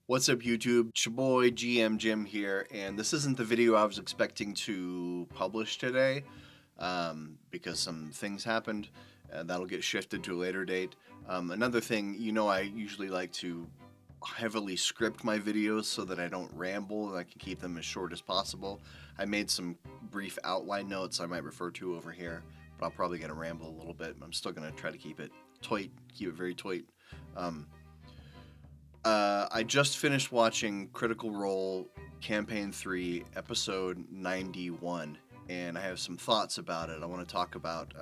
What's up, YouTube? It's your boy GM Jim here, and this isn't the video I was expecting to publish today because some things happened. That'll get shifted to a later date. Another thing, I usually like to heavily script my videos so that I don't ramble and I can keep them as short as possible. I made some brief outline notes I might refer to over here, but I'm probably going to ramble a little bit. I'm still going to try to keep it tight, keep it very tight. I just finished watching Critical Role Campaign 3, Episode 91, and I have some thoughts about it. I want to talk about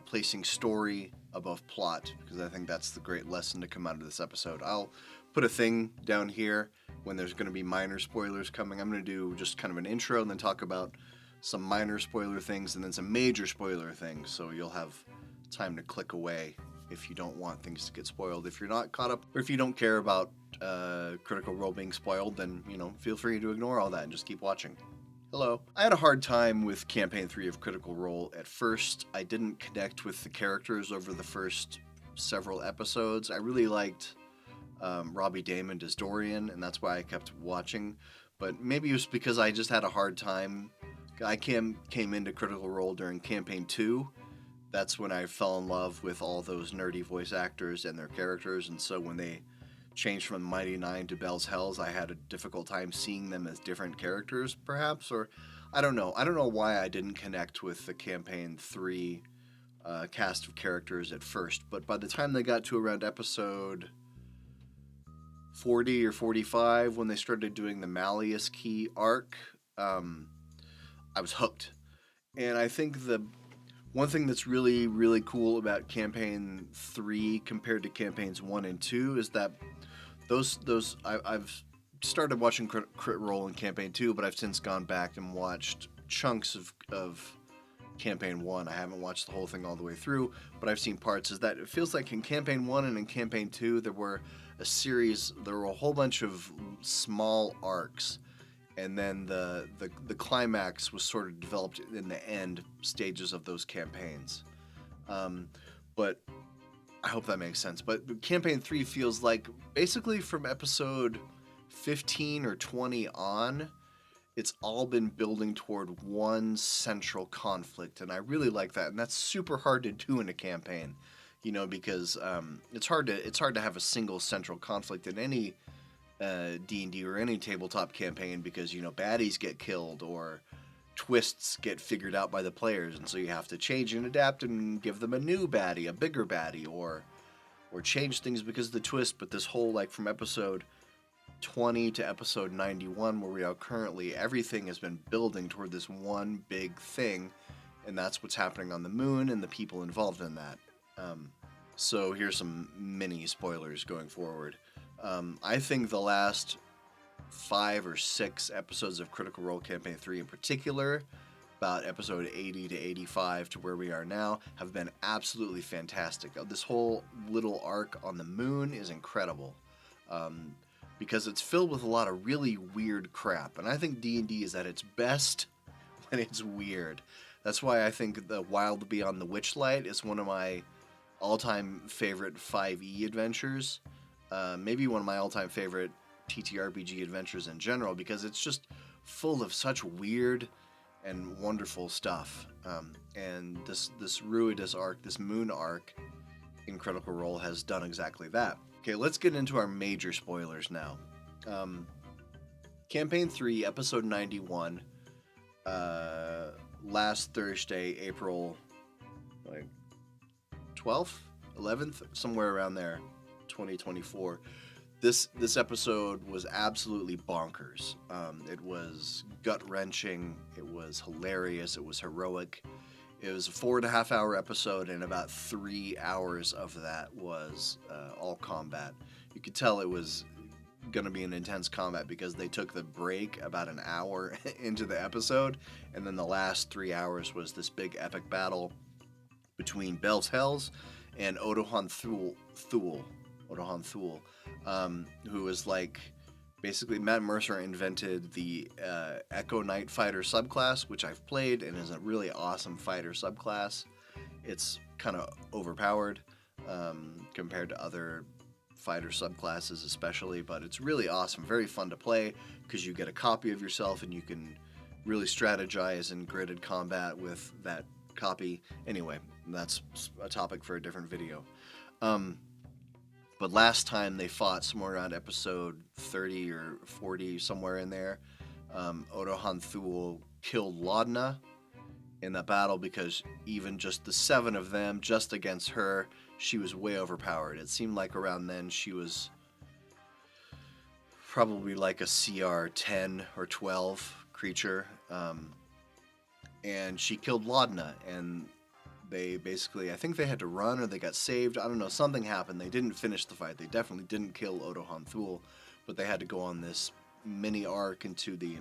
placing story above plot, because I think that's the great lesson to come out of this episode. I'll put a thing down here when there's going to be minor spoilers coming. I'm going to do just kind of an intro and then talk about some minor spoiler things and then some major spoiler things, so you'll have time to click away if you don't want things to get spoiled. If you're not caught up, or if you don't care about Critical Role being spoiled, then, feel free to ignore all that and just keep watching. Hello. I had a hard time with Campaign 3 of Critical Role. At first, I didn't connect with the characters over the first several episodes. I really liked Robbie Daymond as Dorian, and that's why I kept watching. But maybe it was because I just had a hard time. I came into Critical Role during Campaign 2. That's when I fell in love with all those nerdy voice actors and their characters, and so when they changed from Mighty Nine to Bell's Hells, I had a difficult time seeing them as different characters, perhaps, or I don't know. I don't know why I didn't connect with the Campaign 3 cast of characters at first, but by the time they got to around episode 40 or 45, when they started doing the Malleus Key arc, I was hooked. And I think the one thing that's really, really cool about Campaign 3 compared to Campaigns 1 and 2 is that I've started watching Crit Role in Campaign 2, but I've since gone back and watched chunks of Campaign 1. I haven't watched the whole thing all the way through, but I've seen parts. Is that it feels like in Campaign 1 and in Campaign 2, there were a whole bunch of small arcs, and then the climax was sort of developed in the end stages of those campaigns. But I hope that makes sense. But Campaign 3 feels like basically from episode 15 or 20 on, it's all been building toward one central conflict, and I really like that. And that's super hard to do in a campaign, because it's hard to have a single central conflict in any D&D or any tabletop campaign, because baddies get killed or twists get figured out by the players, and so you have to change and adapt and give them a new baddie, a bigger baddie, or change things because of the twist. But this whole, from episode 20 to episode 91, where we are currently, everything has been building toward this one big thing, and that's what's happening on the moon and the people involved in that. So here's some mini spoilers going forward. I think the last 5 or 6 episodes of Critical Role Campaign 3 in particular, about episode 80 to 85 to where we are now, have been absolutely fantastic. This whole little arc on the moon is incredible, because it's filled with a lot of really weird crap, and I think D&D is at its best when it's weird. That's why I think the Wild Beyond the Witchlight is one of my all-time favorite 5e adventures. Maybe one of my all-time favorite TTRPG adventures in general, because it's just full of such weird and wonderful stuff. And this Ruidus arc, this moon arc in Critical Role, has done exactly that. Okay, let's get into our major spoilers now. Campaign 3, Episode 91, last Thursday, April 12th, 11th, somewhere around there, 2024. This episode was absolutely bonkers. It was gut-wrenching, it was hilarious, it was heroic. It was a 4.5 hour episode, and about 3 hours of that was all combat. You could tell it was going to be an intense combat because they took the break about an hour into the episode, and then the last 3 hours was this big epic battle between Bell's Hells and Odohan Thule, who is basically Matt Mercer invented the Echo Knight fighter subclass, which I've played and is a really awesome fighter subclass. It's kind of overpowered compared to other fighter subclasses especially, but it's really awesome, very fun to play because you get a copy of yourself and you can really strategize in gridded combat with that copy. Anyway, that's a topic for a different video. But last time they fought somewhere around episode 30 or 40, somewhere in there, Odo Han'Thul killed Laudna in that battle because even just the 7 of them, just against her, she was way overpowered. It seemed like around then she was probably like a CR 10 or 12 creature. And she killed Laudna, and they basically, I think they had to run or they got saved. I don't know, something happened. They didn't finish the fight. They definitely didn't kill Odo Han'Thul, but they had to go on this mini arc into the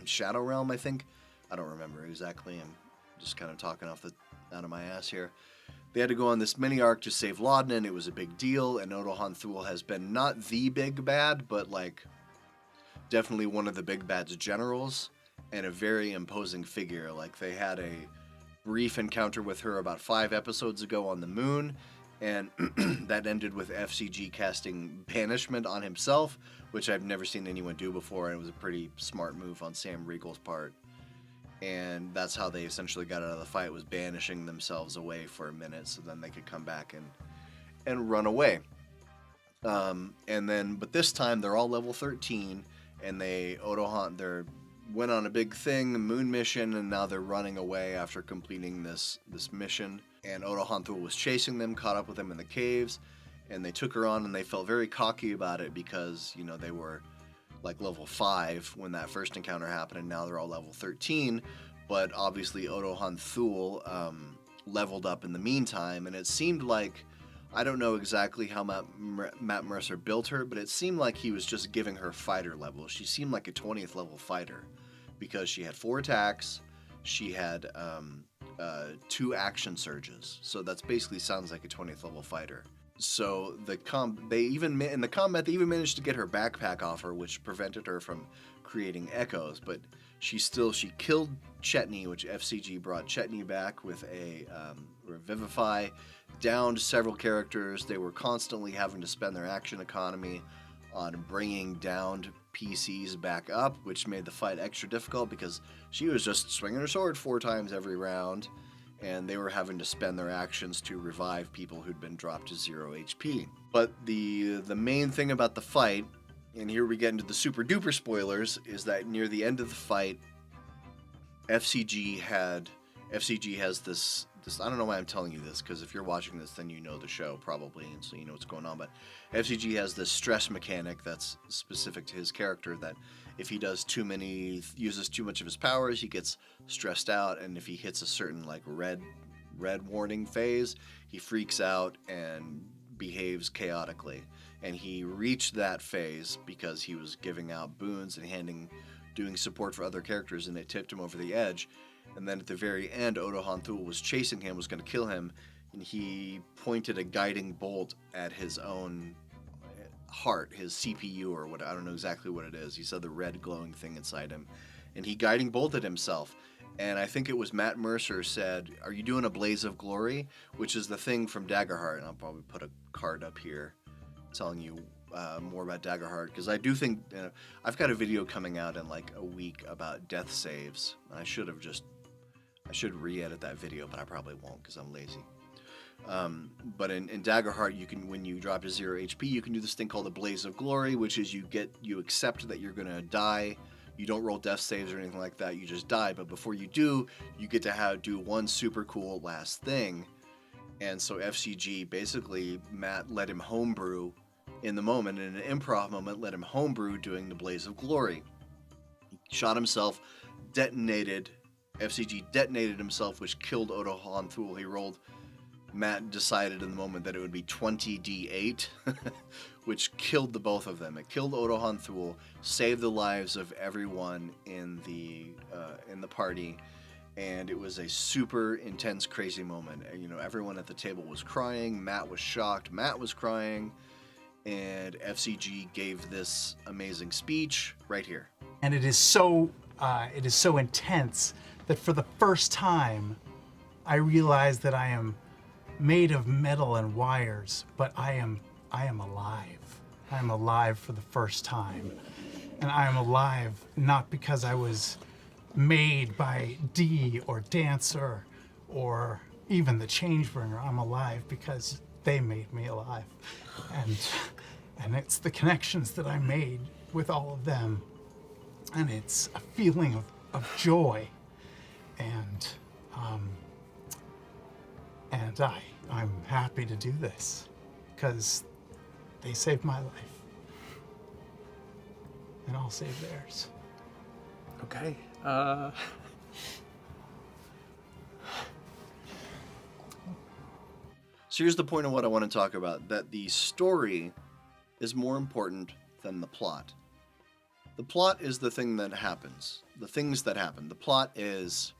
Shadow Realm, I think. I don't remember exactly. I'm just kind of talking out of my ass here. They had to go on this mini arc to save Laudna, and it was a big deal. And Odo Han'Thul has been not the big bad, but like definitely one of the big bad's generals and a very imposing figure. Like they had a brief encounter with her about 5 episodes ago on the moon, and that ended with FCG casting Banishment on himself, which I've never seen anyone do before, and it was a pretty smart move on Sam Riegel's part. And that's how they essentially got out of the fight, was banishing themselves away for a minute so then they could come back and run away. But this time they're all level 13, and they went on a big thing, a moon mission, and now they're running away after completing this mission. And Odo Han'Thul was chasing them, caught up with them in the caves, and they took her on, and they felt very cocky about it because, you know, they were like level 5 when that first encounter happened, and now they're all level 13. But obviously Odo Han'Thul leveled up in the meantime, and it seemed like, I don't know exactly how Matt Mercer built her, but it seemed like he was just giving her fighter level. She seemed like a 20th level fighter because she had 4 attacks, she had 2 action surges, so that's basically sounds like a 20th level fighter. So in the combat they even managed to get her backpack off her, which prevented her from creating echoes. But she killed Chetney, which FCG brought Chetney back with a Revivify, downed several characters. They were constantly having to spend their action economy on bringing downed PCs back up, which made the fight extra difficult because she was just swinging her sword 4 times every round, and they were having to spend their actions to revive people who'd been dropped to 0 HP. But the main thing about the fight, and here we get into the super-duper spoilers, is that near the end of the fight, FCG has this, I don't know why I'm telling you this, because if you're watching this, then you know the show probably, and so you know what's going on, but FCG has this stress mechanic that's specific to his character, that if he uses too much of his powers, he gets stressed out, and if he hits a certain like red warning phase, he freaks out and behaves chaotically. And he reached that phase because he was giving out boons and doing support for other characters, and it tipped him over the edge. And then at the very end, Odo Han'Thul was chasing him, was going to kill him, and he pointed a guiding bolt at his own heart, his CPU or what, I don't know exactly what it is. He saw the red glowing thing inside him, and he guiding bolted himself. And I think it was Matt Mercer said, "Are you doing a blaze of glory?" Which is the thing from Daggerheart, and I'll probably put a card up here telling you more about Daggerheart, because I do think I've got a video coming out in like a week about death saves. I should re-edit that video, but I probably won't because I'm lazy. But in Daggerheart, you can, when you drop to 0 HP, you can do this thing called the Blaze of Glory, which is you accept that you're gonna die. You don't roll death saves or anything like that. You just die. But before you do, you get to do one super cool last thing. And so FCG basically, Matt let him homebrew in the moment, in an improv moment, let him homebrew doing the Blaze of Glory. He shot himself, FCG detonated himself, which killed Odo Han'Thul. Matt decided in the moment that it would be 20d8, which killed the both of them. It killed Odo Han'Thul, saved the lives of everyone in the party, and it was a super intense, crazy moment. You know, everyone at the table was crying. Matt was shocked. Matt was crying, and FCG gave this amazing speech right here. And it is so intense that for the first time, I realized that I am made of metal and wires, but I am I am alive. I am alive for the first time. And I am alive not because I was made by Dee or Dancer or even the Changebringer. I'm alive because they made me alive. And it's the connections that I made with all of them. And it's a feeling of joy. And I'm happy to do this because they saved my life. And I'll save theirs. Okay. So here's the point of what I want to talk about, that the story is more important than the plot. The plot is the thing that happens, the things that happen. The plot is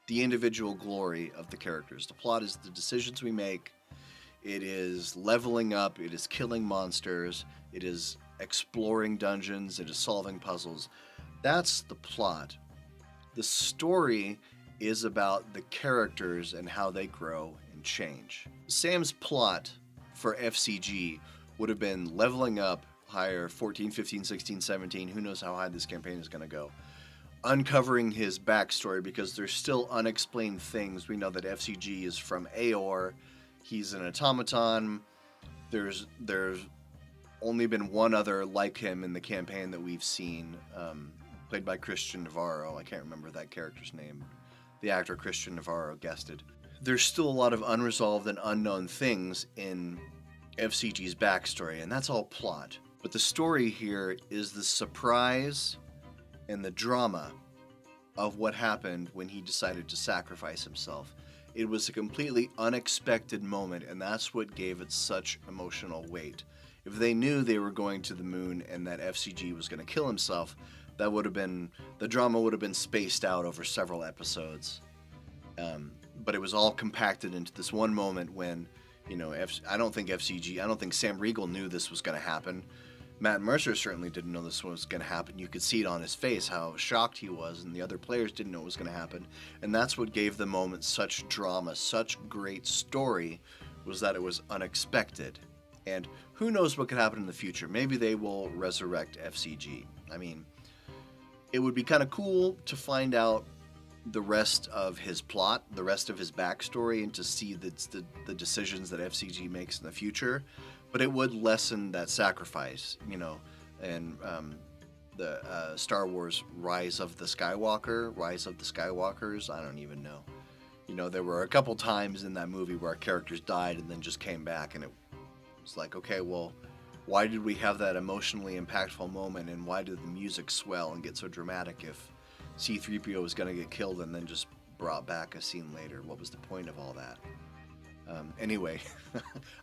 the individual glory of the characters. The plot is the decisions we make. It is leveling up. It is killing monsters. It is exploring dungeons. It is solving puzzles. That's the plot. The story is about the characters and how they grow and change. Sam's plot for FCG would have been leveling up higher, 14, 15, 16, 17. Who knows how high this campaign is going to go. Uncovering his backstory, because there's still unexplained things. We know that FCG is from Aor. He's an automaton. There's only been one other like him in the campaign that we've seen, played by Christian Navarro. I can't remember that character's name. The actor Christian Navarro guessed it. There's still a lot of unresolved and unknown things in FCG's backstory, and that's all plot. But the story here is the surprise and the drama of what happened when he decided to sacrifice himself. It was a completely unexpected moment, and that's what gave it such emotional weight. If they knew they were going to the moon and that FCG was going to kill himself, that would have been, the drama would have been spaced out over several episodes. But it was all compacted into this one moment when, you know, I don't think Sam Riegel knew this was going to happen. Matt Mercer certainly didn't know this was going to happen. You could see it on his face, how shocked he was, and the other players didn't know it was going to happen. And that's what gave the moment such drama, such great story, was that it was unexpected. And who knows what could happen in the future. Maybe they will resurrect FCG. I mean, it would be kind of cool to find out the rest of his plot, the rest of his backstory, and to see the decisions that FCG makes in the future. But it would lessen that sacrifice, you know, and the Star Wars Rise of the Skywalkers, I don't even know. You know, there were a couple times in that movie where our characters died and then just came back, and it was like, okay, well, why did we have that emotionally impactful moment, and why did the music swell and get so dramatic if C-3PO was going to get killed and then just brought back a scene later? What was the point of all that? Anyway,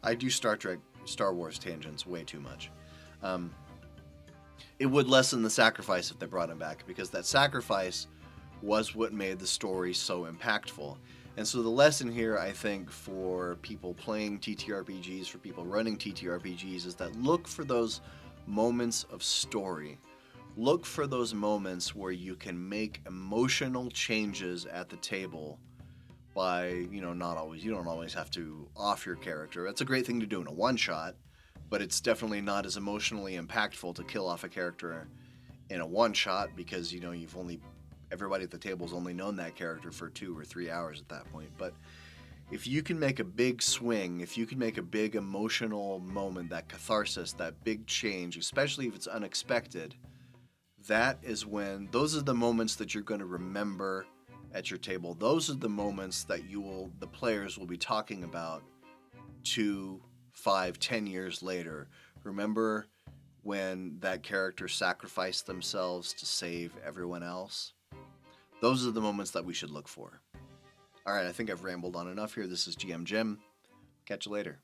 I do Star Wars tangents way too much. It would lessen the sacrifice if they brought him back, because that sacrifice was what made the story so impactful. And so the lesson here, I think, for people playing TTRPGs, for people running TTRPGs, is that look for those moments of story. Look for those moments where you can make emotional changes at the table by, you don't always have to off your character. That's a great thing to do in a one-shot, but it's definitely not as emotionally impactful to kill off a character in a one-shot, because, you know, everybody at the table's only known that character for 2 or 3 hours at that point. But if you can make a big swing, if you can make a big emotional moment, that catharsis, that big change, especially if it's unexpected, those are the moments that you're going to remember at your table. Those are the moments that the players will be talking about 2, 5, 10 years later. Remember when that character sacrificed themselves to save everyone else? Those are the moments that we should look for. All right, I think I've rambled on enough here. This is GM Jim. Catch you later.